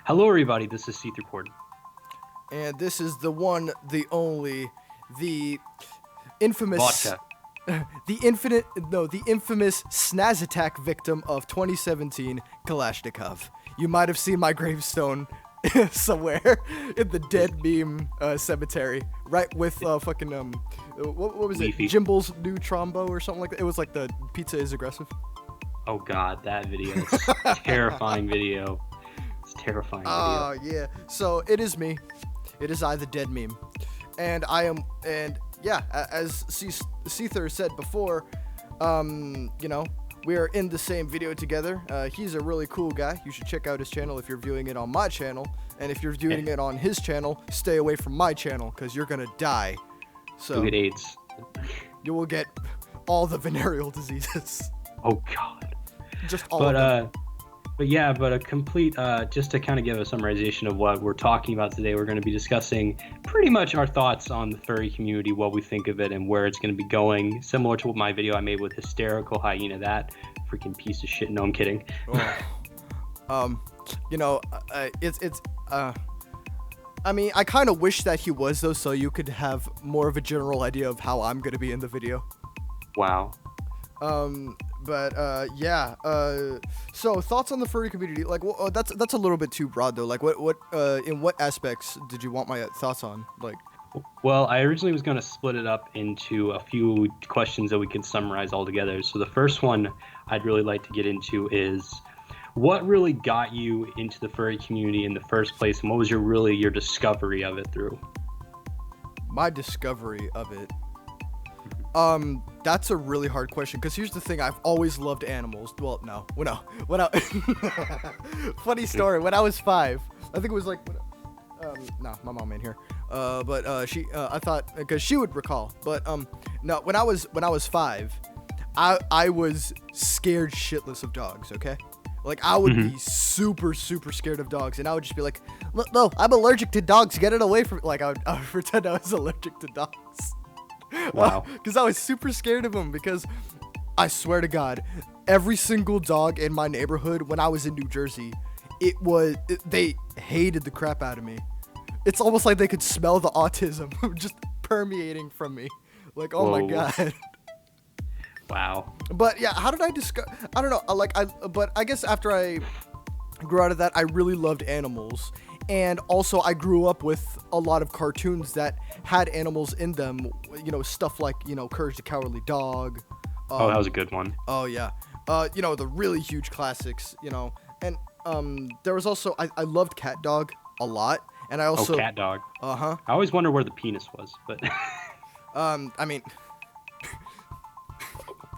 Hello, everybody. This is SeetherCord. And this is the one, the only, the infamous, Vodka. the infamous Snaz Attack victim of 2017, Kalashnikov. You might have seen my gravestone somewhere in the dead meme cemetery, right with fucking what was Leafy. it? Jimble's new Trombo or something like that. It was like the pizza is aggressive. Oh God, that video is terrifying video. It's terrifying video. Oh yeah. So it is me. It is I, the dead meme, and I am, and yeah, as Seether said before, we are in the same video together. He's a really cool guy. You should check out his channel if you're viewing it on my channel, and if you're viewing it on his channel, stay away from my channel because you're gonna die. So You'll get AIDS. you will get all the venereal diseases. Oh God. Just all of them. But a complete, just to kind of give a summarization of what we're talking about today, we're going to be discussing pretty much our thoughts on the furry community, what we think of it, and where it's going to be going, similar to what my video I made with Hysterical Hyena, that freaking piece of shit. No, I'm kidding. I mean, I kind of wish that he was, though, so you could have more of a general idea of how I'm going to be in the video. Wow. So thoughts on the furry community? Like, that's a little bit too broad though. Like, in what aspects did you want my thoughts on? Like, Well, I originally was going to split it up into a few questions that we could summarize all together. So the first one I'd really like to get into is, what really got you into the furry community in the first place, and what was your discovery of it through? my discovery of it. That's a really hard question, because here's the thing. I've always loved animals. Well, no. Funny story. When I was 5, I think it was like, my mom ain't here. I thought, because she would recall. But, no, when I was 5, I was scared shitless of dogs, okay? Like, I would be super, super scared of dogs, and I would just be like, no, I'm allergic to dogs. Get it away from, like, I would pretend I was allergic to dogs. Wow. Because I was super scared of them, because I swear to God, every single dog in my neighborhood when I was in New Jersey, they hated the crap out of me. It's almost like they could smell the autism just permeating from me. Like, oh my God. Wow. But yeah, how did I discover? I don't know. But I guess after I grew out of that, I really loved animals. And also, I grew up with a lot of cartoons that had animals in them. You know, stuff like, Courage the Cowardly Dog. That was a good one. Oh, yeah. The really huge classics, And there was also, I loved Cat Dog a lot. And I also... Cat Dog. Uh-huh. I always wonder where the penis was, but... I mean...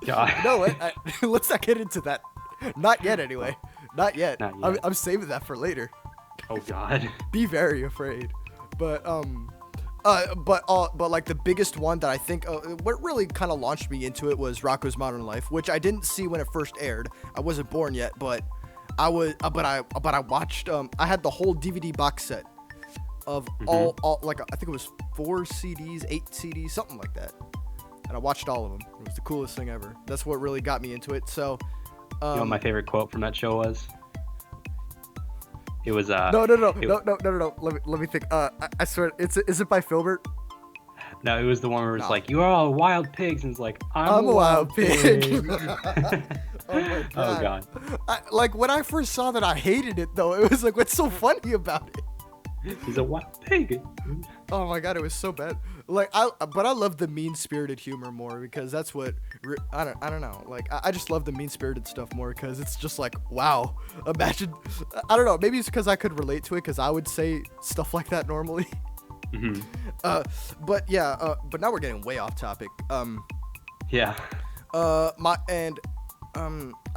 God. You know what? Let's not get into that. Not yet, anyway. Not yet. Not yet. I'm saving that for later. Oh God. Be very afraid. But like the biggest one that I think what really kind of launched me into it was Rocko's Modern Life, which I didn't see when it first aired. I wasn't born yet, but I watched. I had the whole DVD box set of all like I think it was 4 CDs, 8 CDs, something like that. And I watched all of them. It was the coolest thing ever. That's what really got me into it. So, You know what my favorite quote from that show was? It was No. Let me think. I swear, is it by Filbert? No, it was the one where it's like, "You are all wild pigs," and it's like, I'm a wild pig. Oh my God. Oh God. Like when I first saw that, I hated it though. It was like, what's so funny about it? He's a wild pig. Oh my God, it was so bad. Like but I love the mean-spirited humor more, because that's what I don't know. Like I just love the mean-spirited stuff more, because it's just like, wow. Imagine, I don't know. Maybe it's because I could relate to it, because I would say stuff like that normally. But yeah. But now we're getting way off topic. Yeah. I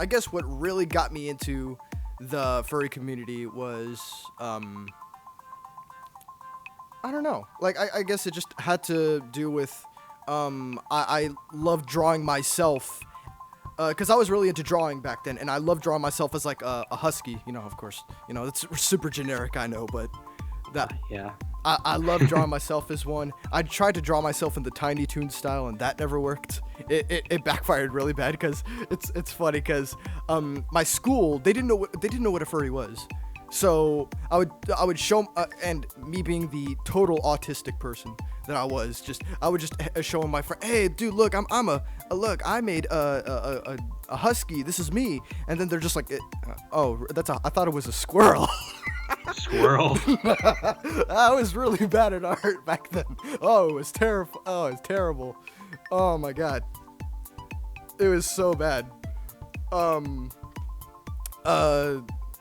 guess what really got me into the furry community was I don't know. Like, I guess it just had to do with, I love drawing myself, because I was really into drawing back then, and I love drawing myself as, like, a husky, of course. It's super generic, I know, but that... Yeah. I love drawing myself as one. I tried to draw myself in the Tiny Toon style, and that never worked. It backfired really bad, because it's funny, because my school, they didn't know what a furry was. So I would show and me being the total autistic person that I was, I would just show my friend, hey dude, look, I made a husky, this is me, and then they're just like, oh, I thought it was a squirrel. Squirrel. I was really bad at art back then. Oh, it was terrible. Oh, it's terrible. Oh my god, it was so bad.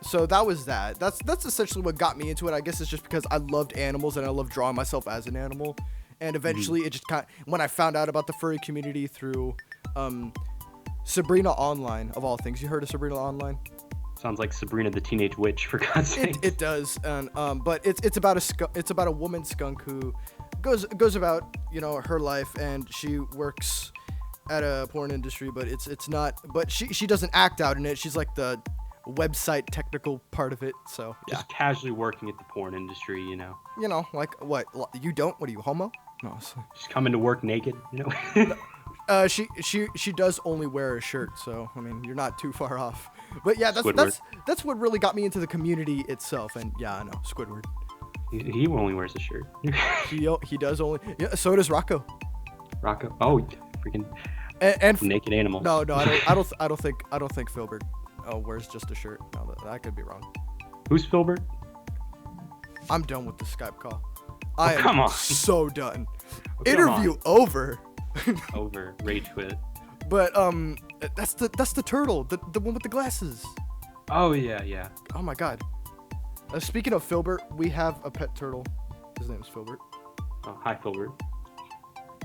So that was that. That's essentially what got me into it. I guess it's just because I loved animals and I loved drawing myself as an animal. And eventually it just when I found out about the furry community through Sabrina Online, of all things. You heard of Sabrina Online? Sounds like Sabrina the Teenage Witch, for God's sake. It does. And but it's about a woman skunk who goes about, you know, her life, and she works at a porn industry, but it's not, but she doesn't act out in it. She's like the website technical part of it, so yeah. Just casually working at the porn industry, you know. You know, like what? You don't? What are you, homo? No. Just coming to work naked, you know. She does only wear a shirt, so I mean, you're not too far off. But yeah, that's what really got me into the community itself, and yeah, I know, Squidward. He only wears a shirt. he does only. Yeah, so does Rocco. Rocco. Oh, freaking. And naked animals. No, I don't think Filbert wears just a shirt. No, that could be wrong. Who's Filbert? I'm done with the Skype call. Come on. So done. Interview over. Over. Rage quit. But that's the turtle, the one with the glasses. Oh yeah. Oh my god. Speaking of Filbert, we have a pet turtle. His name's Filbert. Oh, hi Filbert.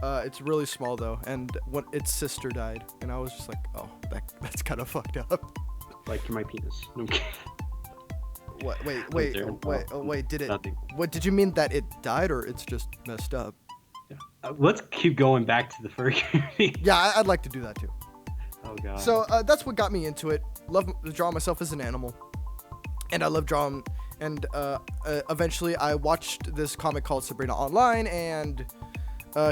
It's really small though, and when its sister died, and I was just like, oh, that's kind of fucked up. Like my penis. What? Wait. Did it? Nothing. What did you mean, that it died, or it's just messed up? Yeah. Let's keep going back to the furry community. Yeah, I'd like to do that too. Oh god. So that's what got me into it. Love drawing myself as an animal, and I love drawing. And eventually, I watched this comic called Sabrina Online, and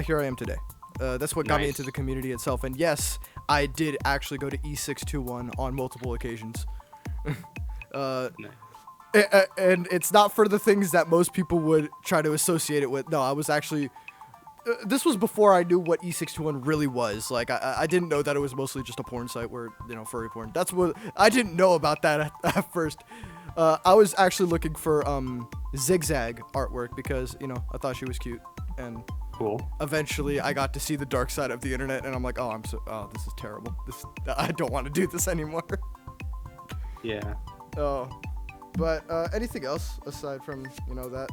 here I am today. That's what got me into the community itself. And yes, I did actually go to E621 on multiple occasions. Nice. And it's not for the things that most people would try to associate it with. No, I was actually... this was before I knew what E621 really was. Like, I didn't know that it was mostly just a porn site where, you know, furry porn. That's what... I didn't know about that at first. I was actually looking for Zigzag artwork because, you know, I thought she was cute. And... Cool. Eventually, I got to see the dark side of the internet, and I'm like, oh, this is terrible. I don't want to do this anymore. Yeah. Oh, but anything else aside from, you know, that?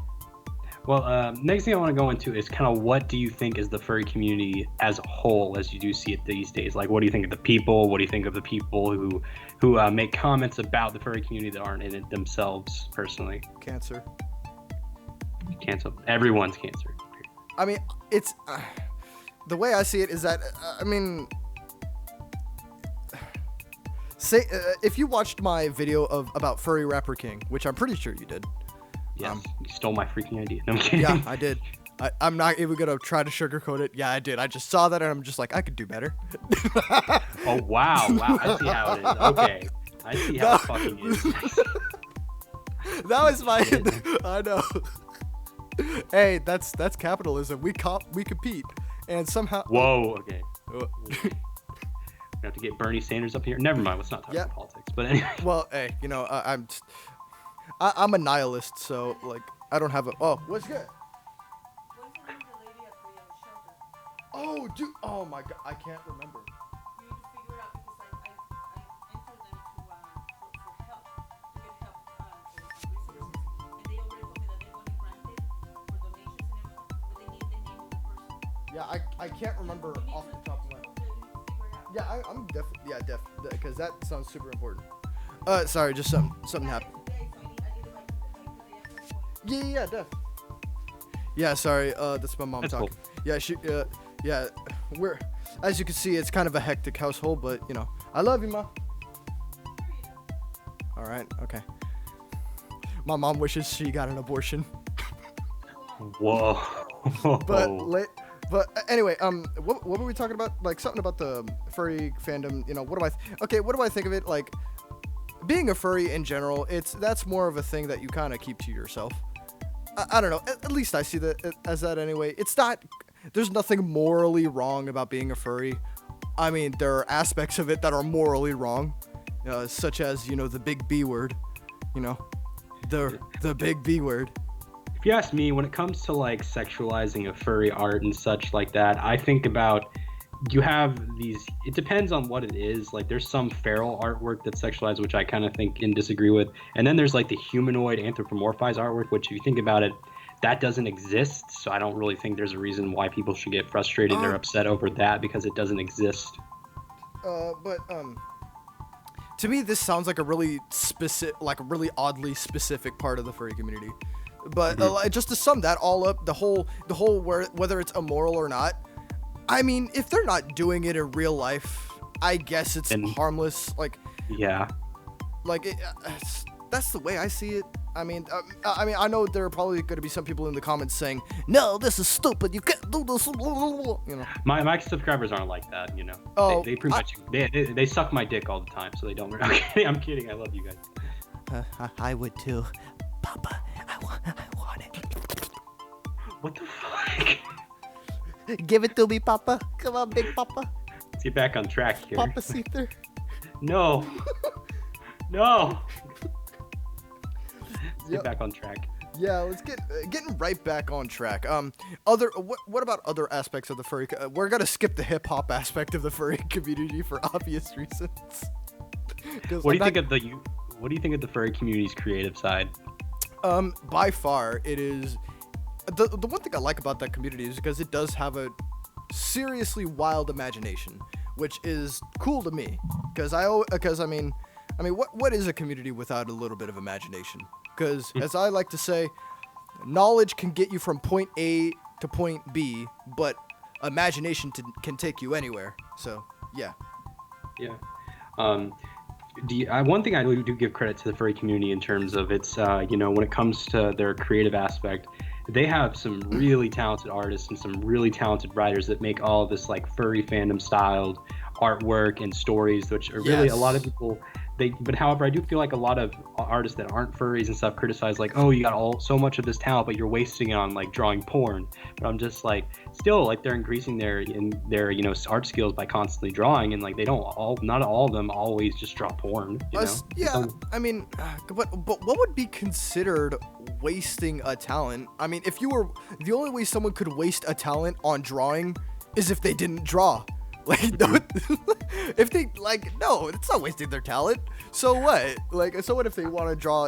Well, next thing I want to go into is kind of what do you think is the furry community as a whole, as you do see it these days? Like, what do you think of the people? What do you think of the people who make comments about the furry community that aren't in it themselves personally? Cancer. Cancer. Everyone's cancer. I mean, it's the way I see it is that I mean, say if you watched my video about Furry Rapper King, which I'm pretty sure you did. Yes, you stole my freaking idea. No, I'm kidding. Yeah, I did. I'm not even gonna try to sugarcoat it. Yeah, I did. I just saw that and I'm just like, I could do better. Oh wow! I see how it is. Okay, I see how it fucking is. That was my. I know. Hey, that's capitalism. We compete, and somehow. Whoa. Okay. We have to get Bernie Sanders up here. Never mind. Let's not talk about politics. But anyway. Well, hey, you know, I'm a nihilist, so like I don't have a. Oh, what's good? Oh, dude. Oh my God, I can't remember. Yeah, I can't remember off the top of my head. Yeah, I'm definitely, because that sounds super important. Sorry, just something happened. Yeah, def. Yeah, sorry, that's my mom talking. Cool. Yeah, we're, as you can see, it's kind of a hectic household, but, you know, I love you, Ma. All right, okay. My mom wishes she got an abortion. Whoa. But anyway, what were we talking about? Like something about the furry fandom, you know, what do I think of it? Like, being a furry in general, that's more of a thing that you kind of keep to yourself. I don't know. At least I see that as that anyway. It's not. There's nothing morally wrong about being a furry. I mean, there are aspects of it that are morally wrong, such as the big B word, the big B word. If you ask me, when it comes to like sexualizing of furry art and such like that, I think about you have these. It depends on what it is. Like there's some feral artwork that's sexualized, which I kind of think and disagree with, and then there's like the humanoid anthropomorphized artwork, which if you think about it, that doesn't exist. So I don't really think there's a reason why people should get frustrated or upset over that because it doesn't exist. But to me, this sounds like a really specific, like a really oddly specific part of the furry community. But just to sum that all up, the whole whether it's immoral or not, I mean, if they're not doing it in real life, I guess it's harmless. Like, yeah, like that's the way I see it. I mean, I know there are probably going to be some people in the comments saying, "No, this is stupid. You can't do this." My subscribers aren't like that. Oh, they pretty much they suck my dick all the time, so they don't. I'm kidding. I love you guys. I would too, Papa. I want it. What the fuck? Give it to me, Papa. Come on, big Papa. Let's get back on track here. Papa Seether. No. No. Let's get back on track. Yeah, let's getting right back on track. What about other aspects of the furry? We're gonna skip the hip hop aspect of the furry community for obvious reasons. What do you think of the furry community's creative side? By far, it is. The one thing I like about that community is because it does have a seriously wild imagination, which is cool to me. Because I mean, what is a community without a little bit of imagination? Because as I like to say, knowledge can get you from point A to point B, but imagination can take you anywhere. So yeah. Yeah. One thing I do give credit to the furry community in terms of its, when it comes to their creative aspect, they have some really talented artists and some really talented writers that make all of this like furry fandom styled artwork and stories, which are really a lot of people. But however, I do feel like a lot of artists that aren't furries and stuff criticize like, oh, you got so much of this talent, but you're wasting it on like drawing porn. But I'm just like, still like they're increasing their art skills by constantly drawing, and like not all of them always just draw porn. Yeah, I mean, but what would be considered wasting a talent? I mean, if you were the only way someone could waste a talent on drawing is if they didn't draw. Like, no, if they no, it's not wasting their talent. So what? Like, so what if they want to draw,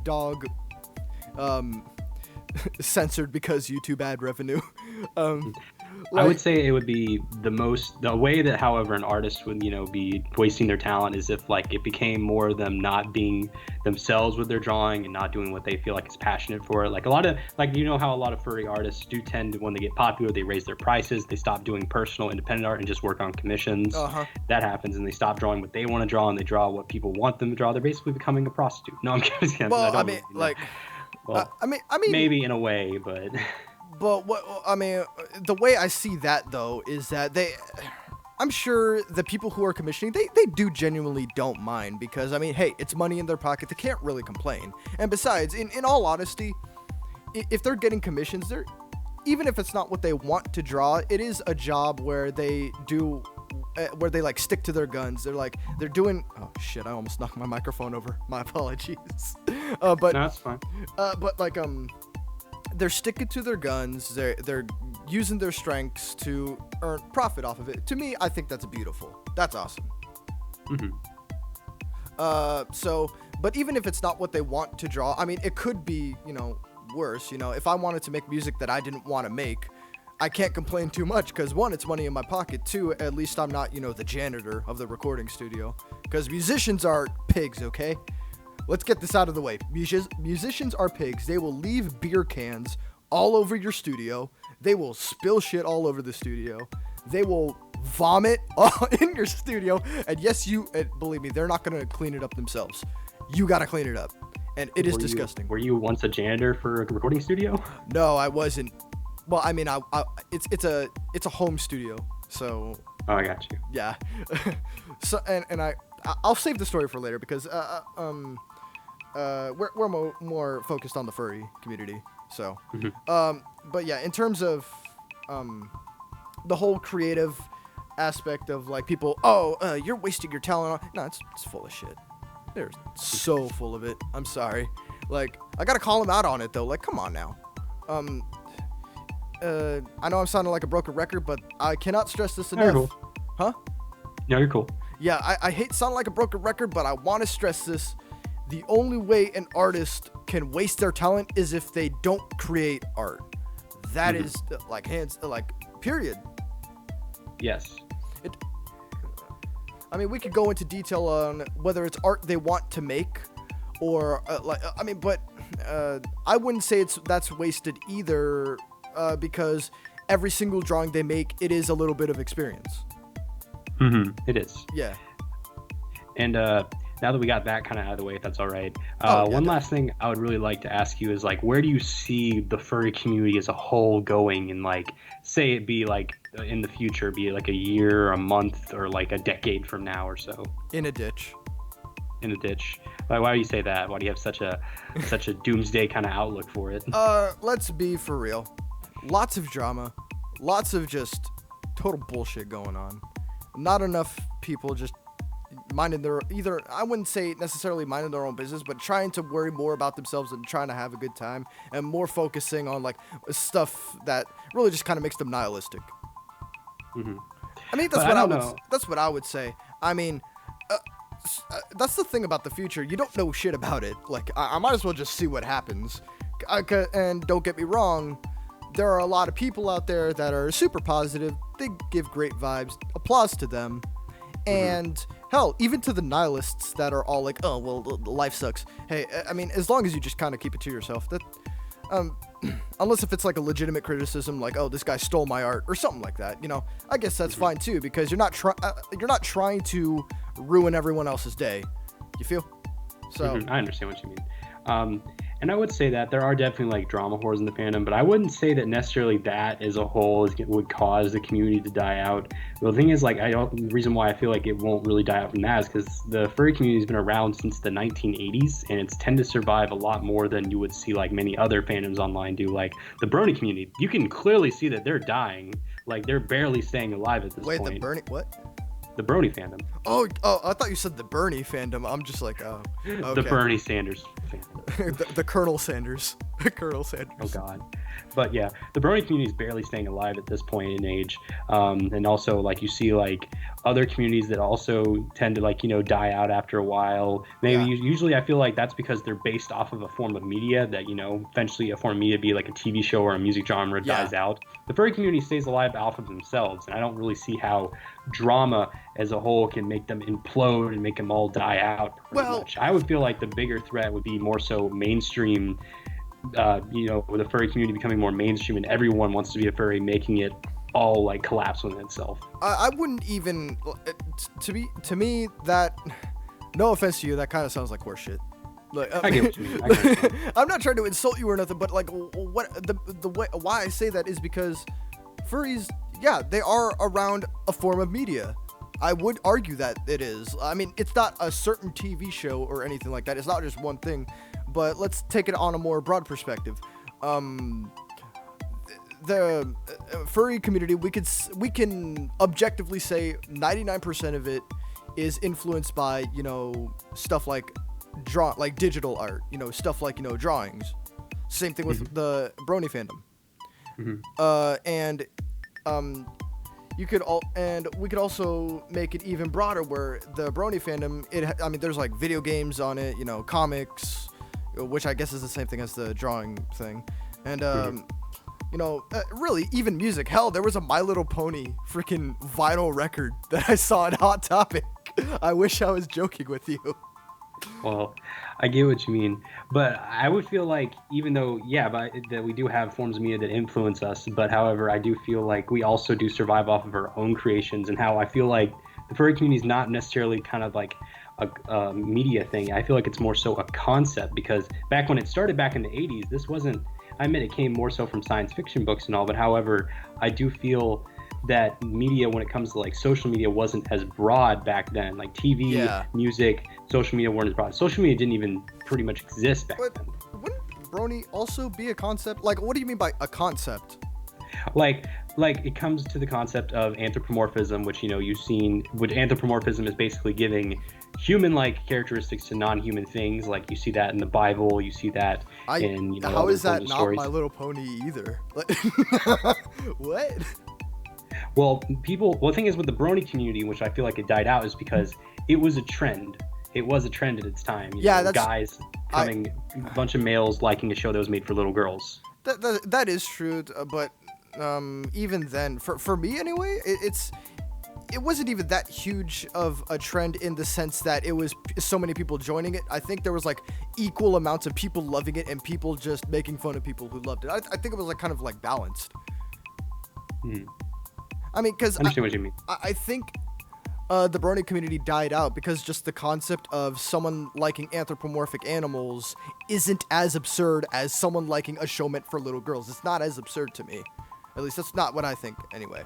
dog, censored because YouTube ad revenue? I would say it would be the way that, however, an artist would, be wasting their talent is if like it became more of them not being themselves with their drawing and not doing what they feel like is passionate for. Like a lot of how a lot of furry artists do tend to, when they get popular, they raise their prices, they stop doing personal independent art and just work on commissions. That happens, and they stop drawing what they want to draw and they draw what people want them to draw. They're basically becoming a prostitute. No, I'm kidding. Well, maybe in a way, but. But the way I see that though is that I'm sure the people who are commissioning, they do genuinely don't mind, because hey, it's money in their pocket. They can't really complain. And besides, in all honesty, if they're getting commissions, even if it's not what they want to draw, it is a job where they do, where they like stick to their guns. They're doing, oh shit, I almost knocked my microphone over. My apologies. But no, that's fine. They're sticking to their guns. They're using their strengths to earn profit off of it. To me, I think that's beautiful. That's awesome. But even if it's not what they want to draw, it could be, worse. If I wanted to make music that I didn't want to make, I can't complain too much, because one, it's money in my pocket. Two, at least I'm not, the janitor of the recording studio, because musicians are pigs, okay? Let's get this out of the way. Musicians are pigs. They will leave beer cans all over your studio. They will spill shit all over the studio. They will vomit in your studio. And yes, believe me, they're not going to clean it up themselves. You got to clean it up. And it is disgusting. Were you once a janitor for a recording studio? No, I wasn't. Well, it's a home studio. So. Oh, I got you. Yeah. So, and I I'll save the story for later because we're more focused on the furry community. So, but yeah, in terms of the whole creative aspect of like people, you're wasting your talent on. No, it's full of shit. They're so full of it. I'm sorry. Like, I gotta call them out on it though. Like, come on now. I know I'm sounding like a broken record, but I cannot stress this enough. You're cool. Huh? No, you're cool. Yeah, I hate sounding like a broken record, but I want to stress this. The only way an artist can waste their talent is if they don't create art. That is like period. Yes. I mean, we could go into detail on whether it's art they want to make, or but I wouldn't say that's wasted either, because every single drawing they make, it is a little bit of experience. It is. Yeah. And now that we got that kind of out of the way, if that's all right, one last thing I would really like to ask you is, like, where do you see the furry community as a whole going in, like, say it be like in the future, be it like a year, a month, or like a decade from now or so? In a ditch. In a ditch. Why do you say that? Why do you have such a doomsday kind of outlook for it? Let's be for real. Lots of drama, lots of just total bullshit going on. Not enough people just minding their, either, I wouldn't say necessarily minding their own business, but trying to worry more about themselves and trying to have a good time, and more focusing on like stuff that really just kind of makes them nihilistic. I mean, that's what I would say. I mean, that's the thing about the future. You don't know shit about it. Like, I might as well just see what happens. And don't get me wrong, there are a lot of people out there that are super positive. They give great vibes. Applause to them. And hell, even to the nihilists that are all like, oh, well, life sucks. Hey, I mean, as long as you just kind of keep it to yourself, that, unless if it's like a legitimate criticism, like, oh, this guy stole my art or something like that, you know, I guess that's fine too, because you're not trying to ruin everyone else's day. You feel? So I understand what you mean. And I would say that there are definitely like drama whores in the fandom, but I wouldn't say that necessarily that as a whole would cause the community to die out. The thing is, like, the reason why I feel like it won't really die out from that is because the furry community has been around since the 1980s, and it's tend to survive a lot more than you would see like many other fandoms online do. Like the brony community, you can clearly see that they're dying. Like, they're barely staying alive at this point. Wait, the Bernie what? The brony fandom. Oh, I thought you said the Bernie fandom. I'm just like, oh, okay. The Bernie Sanders fandom. the Colonel Sanders. The Colonel Sanders. Oh God. But yeah, the brony community is barely staying alive at this point in age. And also, like, you see like other communities that also tend to, like, you know, die out after a while. Maybe usually I feel like that's because they're based off of a form of media that, you know, eventually a form of media, be like a TV show or a music genre, dies out. The furry community stays alive off of themselves, and I don't really see how drama as a whole can make them implode and make them all die out pretty much. I would feel like the bigger threat would be more so mainstream, you know, with the furry community becoming more mainstream and everyone wants to be a furry, making it all like collapse within itself. I wouldn't even, to me that, no offense to you, that kind of sounds like horseshit. Like, I get what you mean. I'm not trying to insult you or nothing, but like, what the way why I say that is because furries, yeah, they are around a form of media. I would argue that it is. I mean, it's not a certain TV show or anything like that. It's not just one thing. But let's take it on a more broad perspective. The furry community, we can objectively say 99% of it is influenced by, you know, stuff like digital art, you know, stuff like, you know, drawings. Same thing with the brony fandom. We could also make it even broader, where the brony fandom, I mean, there's like video games on it, you know, comics, which I guess is the same thing as the drawing thing, and you know, really even music. Hell, there was a My Little Pony freaking vinyl record that I saw on Hot Topic. I wish I was joking with you. Well, I get what you mean, but I would feel like, even though, that we do have forms of media that influence us, but however, I do feel like we also do survive off of our own creations, and how I feel like the furry community is not necessarily kind of like a media thing. I feel like it's more so a concept, because back when it started back in the 80s, this wasn't, I admit it came more so from science fiction books and all, but however, I do feel that media, when it comes to like social media, wasn't as broad back then. Like TV, music, social media weren't as broad. Social media didn't even pretty much exist back then. Wouldn't brony also be a concept? Like, what do you mean by a concept? Like it comes to the concept of anthropomorphism, which you've seen. Which anthropomorphism is basically giving human-like characteristics to non-human things. Like you see that in the Bible, you see that in how is that not stories. My Little Pony either? What? Well, the thing is with the brony community, which I feel like it died out, is because it was a trend. It was a trend at its time. Guys coming, a bunch of males liking a show that was made for little girls. That is true, but even then, for me anyway, it wasn't even that huge of a trend in the sense that it was so many people joining it. I think there was like equal amounts of people loving it and people just making fun of people who loved it. I think it was like kind of like balanced. I mean, because I understand what you mean. I think the brony community died out because just the concept of someone liking anthropomorphic animals isn't as absurd as someone liking a show meant for little girls. It's not as absurd to me. At least that's not what I think anyway.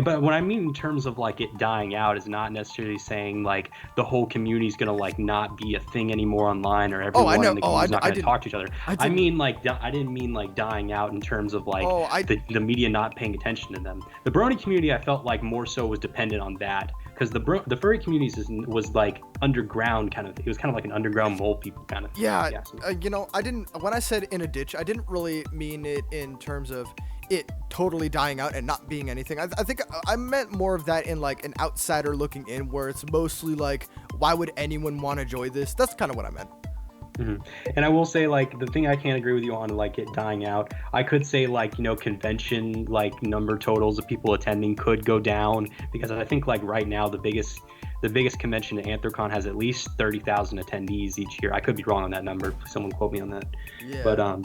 But what I mean in terms of like it dying out is not necessarily saying like the whole community is gonna like not be a thing anymore online, or everyone in the community is not gonna talk to each other. I mean like I didn't mean like dying out in terms of like the media not paying attention to them. The brony community, I felt like more so was dependent on that, because the furry community was like underground kind of. It was kind of like an underground mole people kind of. Yeah, I didn't, when I said in a ditch, I didn't really mean it in terms of it totally dying out and not being anything. I think I meant more of that in like an outsider looking in, where it's mostly like, why would anyone want to join this? That's kind of what I meant. And I will say, like, the thing I can't agree with you on, like it dying out, I could say like convention like number totals of people attending could go down, because I think like right now the biggest convention at Anthrocon has at least 30,000 attendees each year. I could be wrong on that number. Someone quote me on that. Yeah.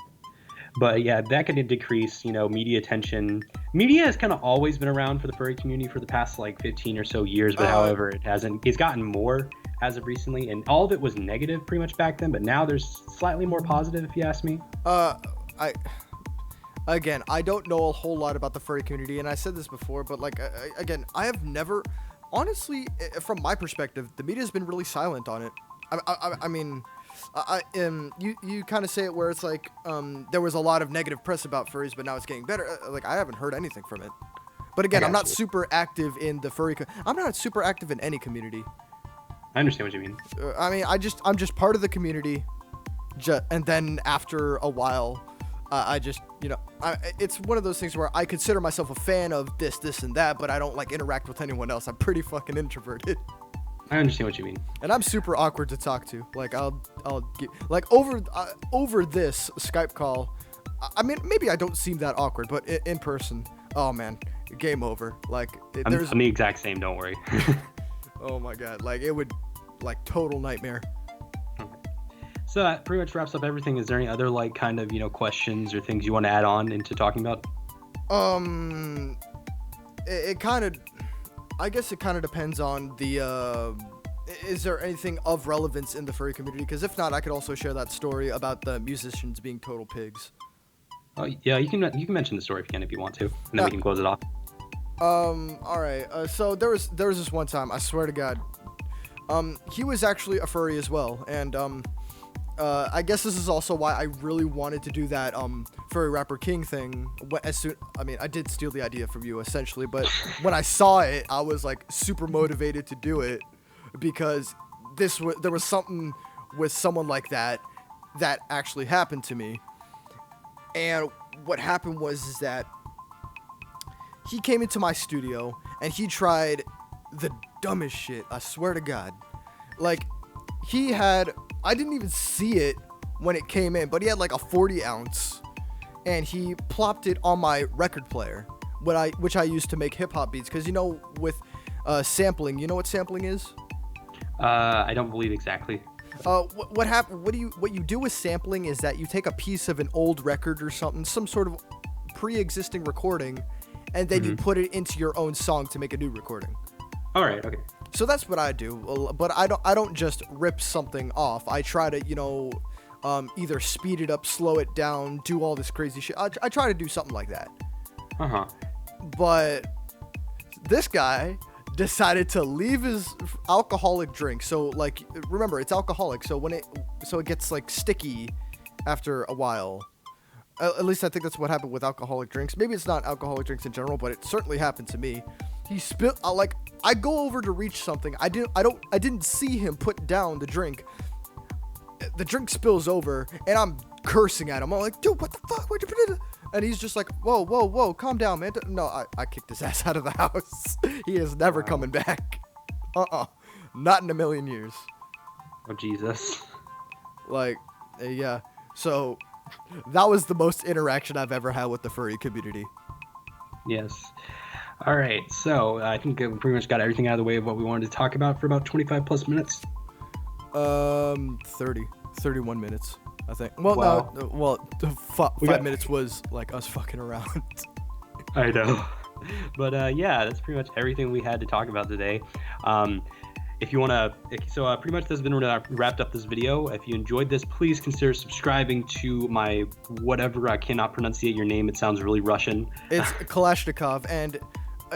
But yeah, that could decrease, media attention. Media has kind of always been around for the furry community for the past like 15 or so years, but however, it's gotten more as of recently, and all of it was negative pretty much back then, but now there's slightly more positive, if you ask me. I don't know a whole lot about the furry community, and I said this before, but like, I have never, honestly, from my perspective, the media has been really silent on it. I mean, you kind of say it where it's like, there was a lot of negative press about furries, but now it's getting better. Like, I haven't heard anything from it. But again, I'm not super active in the furry. I'm not super active in any community. I understand what you mean. I mean, I'm just part of the community, and then after a while, I just, it's one of those things where I consider myself a fan of this, and that, but I don't like interact with anyone else. I'm pretty fucking introverted. I understand what you mean. And I'm super awkward to talk to. Like, I'll get, like, over this Skype call. I mean, maybe I don't seem that awkward, but in person, oh man, game over. Like, I'm the exact same. Don't worry. Oh my god, like, it would, like, total nightmare. So that pretty much wraps up everything. Is there any other like kind of questions or things you want to add on into talking about? It kind of, I guess it kind of depends on the, is there anything of relevance in the furry community? Because if not, I could also share that story about the musicians being total pigs. Oh yeah, you can mention the story if you want to, and then we can close it off. All right. So there was this one time, I swear to God, he was actually a furry as well, and I guess this is also why I really wanted to do that furry rapper king thing. I did steal the idea from you essentially, but when I saw it, I was like super motivated to do it, because there was something with someone like that actually happened to me. And what happened was that he came into my studio and he tried the dumbest shit, I swear to God. Like, I didn't even see it when it came in, but he had like a 40 ounce and he plopped it on my record player, which I used to make hip hop beats. Cause with sampling, you know what sampling is? I don't believe exactly. What you do with sampling is that you take a piece of an old record or something, some sort of pre-existing recording, and then you put it into your own song to make a new recording. All right. Okay. So that's what I do, but I don't just rip something off. I try to, either speed it up, slow it down, do all this crazy shit. I try to do something like that. But this guy decided to leave his alcoholic drink. So like, remember, it's alcoholic. So it gets like sticky after a while. At least I think that's what happened with alcoholic drinks. Maybe it's not alcoholic drinks in general, but it certainly happened to me. He spilled. I go over to reach something. I didn't see him put down the drink. The drink spills over, and I'm cursing at him. I'm like, dude, what the fuck? Where'd you put it? And he's just like, whoa, calm down, man. No, I kicked his ass out of the house. He is never coming back. Not in a million years. Oh, Jesus. Like, yeah. So that was the most interaction I've ever had with the furry community. Yes. All right. So I think we pretty much got everything out of the way of what we wanted to talk about for about 25 plus minutes. 31 minutes, I think. Well, wow. no, well, 5 minutes was like us fucking around. I know. But yeah, that's pretty much everything we had to talk about today. If you want to, so pretty much that's been wrapped up this video. If you enjoyed this, please consider subscribing to my whatever, I cannot pronunciate your name. It sounds really Russian. It's Kalashnikov. And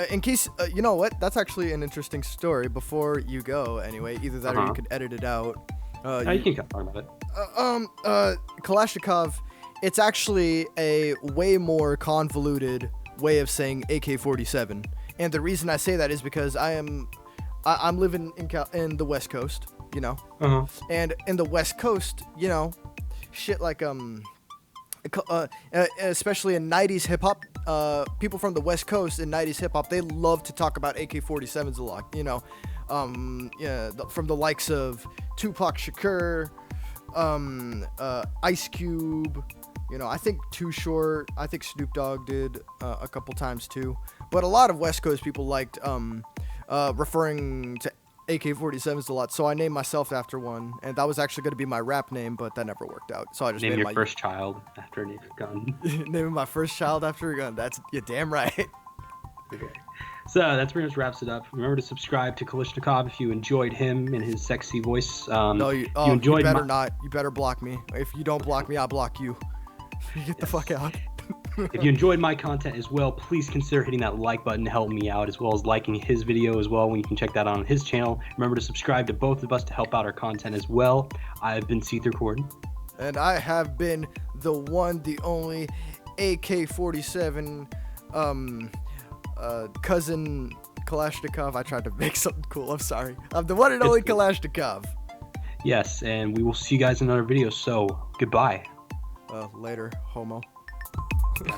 in case, you know what? That's actually an interesting story before you go anyway. Either that or you could edit it out. You can talk about it. Kalashnikov, it's actually a way more convoluted way of saying AK-47. And the reason I say that is because I'm living in the West Coast, you know, and in the West Coast, you know, shit like especially in 90s hip hop, people from the West Coast in 90s hip hop, they love to talk about AK-47s a lot, you know, from the likes of Tupac Shakur, Ice Cube, you know, I think Too Short, I think Snoop Dogg did a couple times too, but a lot of West Coast people liked referring to AK-47s a lot, so I named myself after one, and that was actually going to be my rap name, but that never worked out. So I just named your first child after a gun. Naming my first child after a gun. That's, you're damn right. Okay. So that's pretty much wraps it up. Remember to subscribe to Kalashnikov if you enjoyed him and his sexy voice. No, you better not. You better block me. If you don't block me, I'll block you. Get the fuck out. If you enjoyed my content as well, please consider hitting that like button to help me out, as well as liking his video as well when you can check that out on his channel. Remember to subscribe to both of us to help out our content as well. I've been SeetherCord. And I have been the one, the only AK-47 cousin Kalashnikov. I tried to make something cool. I'm sorry. I'm the one and only Kalashnikov. Yes, and we will see you guys in another video. So, goodbye. Later, homo. Yeah.